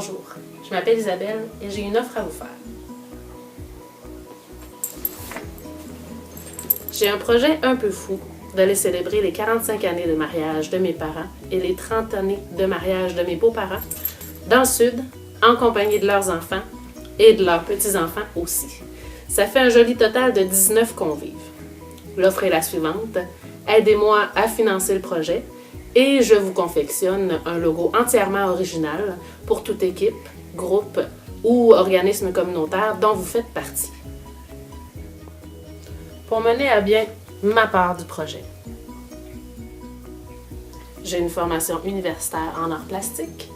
Bonjour, je m'appelle Isabelle et j'ai une offre à vous faire. J'ai un projet un peu fou d'aller célébrer les 45 années de mariage de mes parents et les 30 années de mariage de mes beaux-parents dans le sud, en compagnie de leurs enfants et de leurs petits-enfants aussi. Ça fait un joli total de 19 convives. L'offre est la suivante. Aidez-moi à financer le projet et je vous confectionne un logo entièrement original pour toute équipe, groupe ou organisme communautaire dont vous faites partie. Pour mener à bien ma part du projet, j'ai une formation universitaire en arts plastiques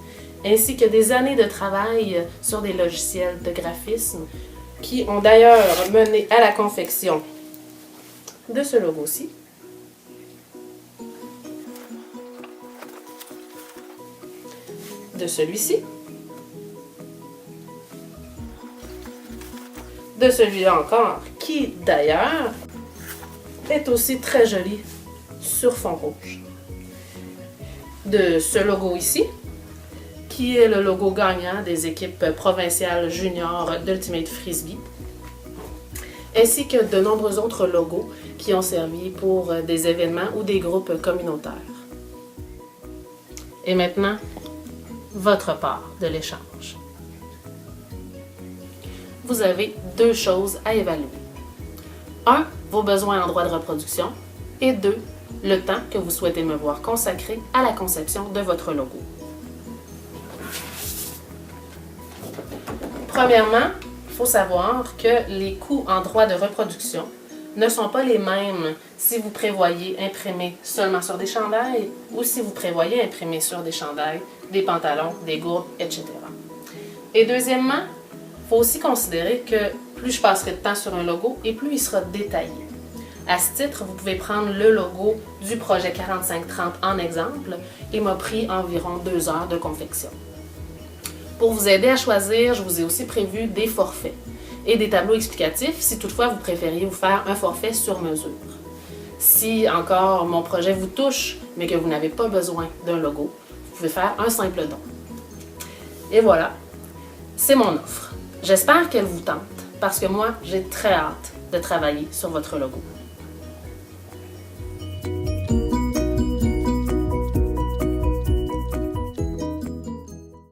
ainsi que des années de travail sur des logiciels de graphisme qui ont d'ailleurs mené à la confection de ce logo-ci. De celui-ci, de celui-là encore, qui d'ailleurs est aussi très joli sur fond rouge, de ce logo ici, qui est le logo gagnant des équipes provinciales juniors d'Ultimate Frisbee, ainsi que de nombreux autres logos qui ont servi pour des événements ou des groupes communautaires. Et maintenant, votre part de l'échange. Vous avez deux choses à évaluer. 1. Vos besoins en droit de reproduction et 2. Le temps que vous souhaitez me voir consacrer à la conception de votre logo. Premièrement, il faut savoir que les coûts en droit de reproduction ne sont pas les mêmes si vous prévoyez imprimer seulement sur des chandails ou si vous prévoyez imprimer sur des chandails, des pantalons, des gourdes, etc. Et deuxièmement, il faut aussi considérer que plus je passerai de temps sur un logo et plus il sera détaillé. À ce titre, vous pouvez prendre le logo du projet 4530 en exemple. Il m'a pris environ 2 heures de confection. Pour vous aider à choisir, je vous ai aussi prévu des forfaits et des tableaux explicatifs si toutefois vous préfériez vous faire un forfait sur mesure. Si encore mon projet vous touche, mais que vous n'avez pas besoin d'un logo, vous pouvez faire un simple don. Et voilà, c'est mon offre. J'espère qu'elle vous tente parce que moi, j'ai très hâte de travailler sur votre logo.